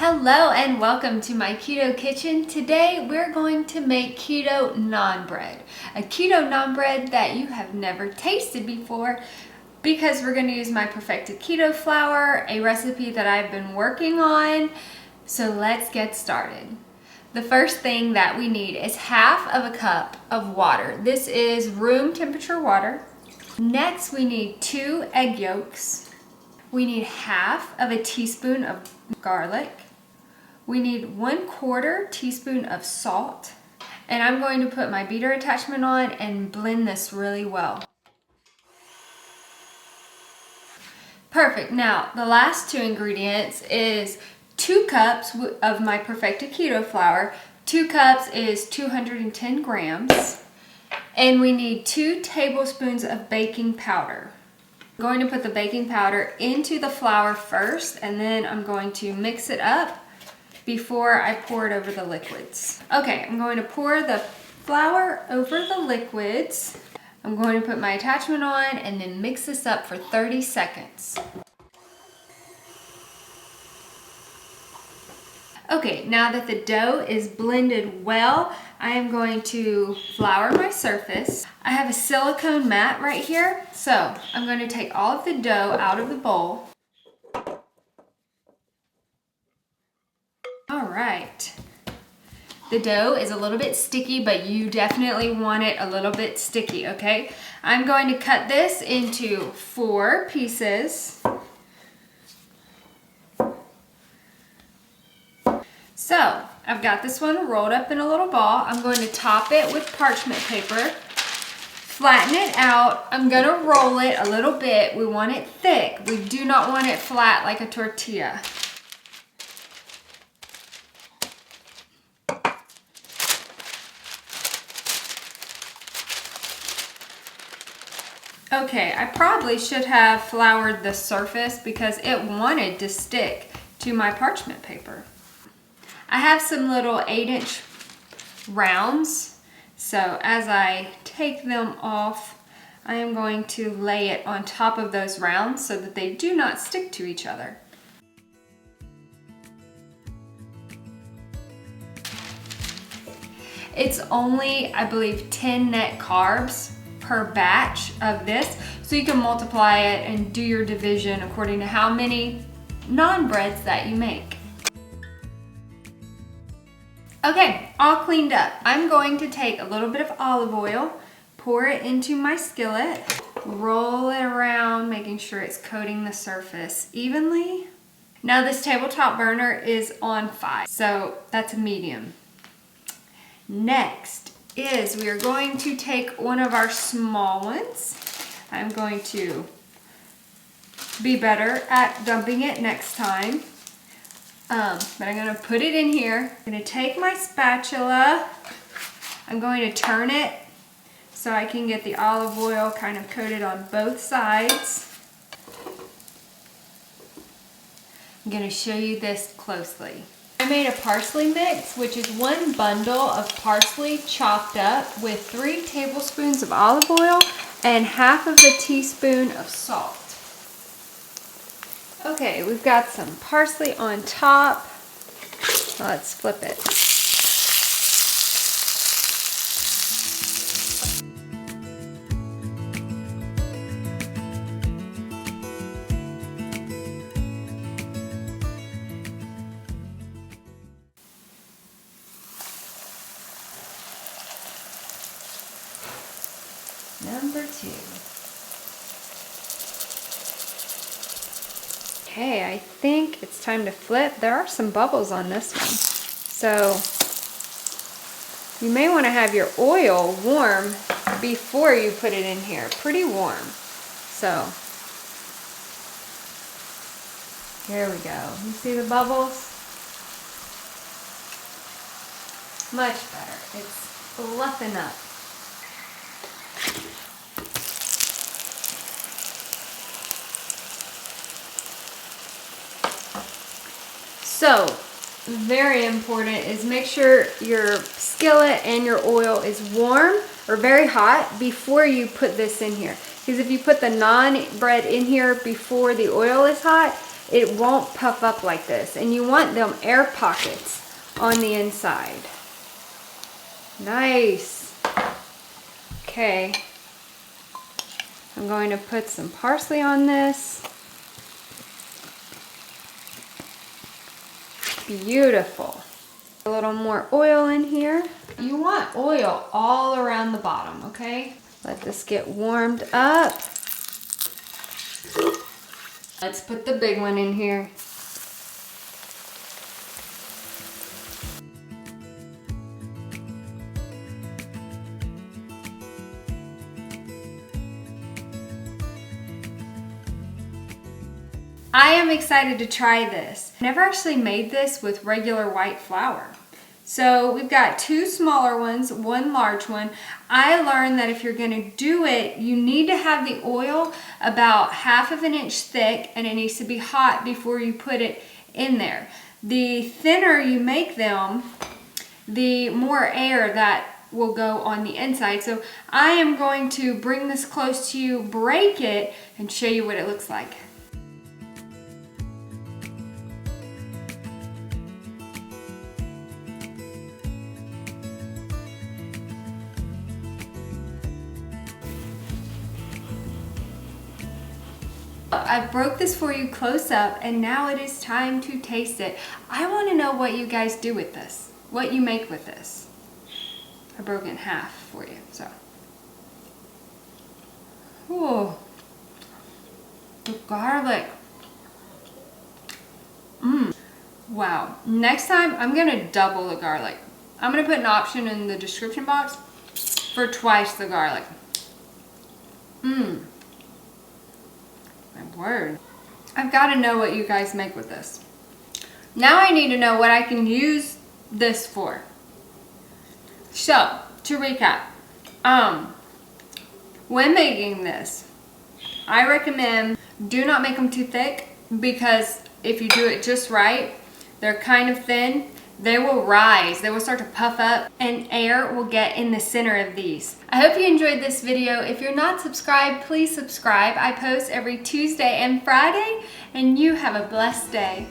Hello and welcome to my keto kitchen. Today we're going to make keto naan bread. A keto naan bread that you have never tasted before because we're going to use My Perfected Keto flour, a recipe that I've been working on. So let's get started. The first thing that we need is half of a cup of water. This is room temperature water. Next we need 2 egg yolks. We need half of a teaspoon of garlic. We need 1/4 teaspoon of salt. And I'm going to put my beater attachment on and blend this really well. Perfect. Now, the last 2 ingredients is 2 cups of My Perfected Keto flour. 2 cups is 210 grams. And we need 2 tablespoons of baking powder. I'm going to put the baking powder into the flour first, and then I'm going to mix it up before I pour it over the liquids. Okay, I'm going to pour the flour over the liquids. I'm going to put my attachment on and then mix this up for 30 seconds. Okay, now that the dough is blended well, I am going to flour my surface. I have a silicone mat right here, so I'm going to take all of the dough out of the bowl. All right. The dough is a little bit sticky, but you definitely want it a little bit sticky, okay? I'm going to cut this into 4 pieces. So, I've got this one rolled up in a little ball. I'm going to top it with parchment paper, flatten it out. I'm going to roll it a little bit. We want it thick. We do not want it flat like a tortilla. Okay, I probably should have floured the surface because it wanted to stick to my parchment paper. I have some little 8-inch rounds, so as I take them off, I am going to lay it on top of those rounds so that they do not stick to each other. It's only, I believe, 10 net carbs per batch of this, so you can multiply it and do your division according to how many naan breads that you make. Okay, all cleaned up. I'm going to take a little bit of olive oil, pour it into my skillet, roll it around, making sure it's coating the surface evenly. Now this tabletop burner is on 5, so that's a medium. Next is we are going to take one of our small ones. I'm going to be better at dumping it next time. But I'm going to put it in here. I'm going to take my spatula. I'm going to turn it so I can get the olive oil kind of coated on both sides. I'm going to show you this closely. I made a parsley mix, which is 1 bundle of parsley chopped up with 3 tablespoons of olive oil and half of a teaspoon of salt. Okay, we've got some parsley on top. Let's flip it. Number 2. Okay, I think it's time to flip. There are some bubbles on this one. So you may want to have your oil warm before you put it in here. Pretty warm. So here we go. You see the bubbles? Much better. It's fluffing up. So, very important is make sure your skillet and your oil is warm or very hot before you put this in here. Because if you put the naan bread in here before the oil is hot, it won't puff up like this. And you want them air pockets on the inside. Nice. Okay. I'm going to put some parsley on this. Beautiful. A little more oil in here. You want oil all around the bottom, okay? Let this get warmed up. Let's put the big one in here. I am excited to try this. I never actually made this with regular white flour. So we've got 2 smaller ones, 1 large one. I learned that if you're gonna do it, you need to have the oil about 1/2 inch thick, and it needs to be hot before you put it in there. The thinner you make them, the more air that will go on the inside. So I am going to bring this close to you, break it, and show you what it looks like. I broke this for you close up, and now it is time to taste it. I want to know what you guys do with this, what you make with this. I broke it in half for you, so. Ooh, the garlic. Wow. Next time, I'm gonna double the garlic. I'm gonna put an option in the description box for twice the garlic. My word. I've got to know what you guys make with this. Now I need to know what I can use this for. So, to recap, when making this, I recommend do not make them too thick, because if you do it just right, they're kind of thin. They will rise, they will start to puff up, and air will get in the center of these. I hope you enjoyed this video. If you're not subscribed, please subscribe. I post every Tuesday and Friday, and you have a blessed day.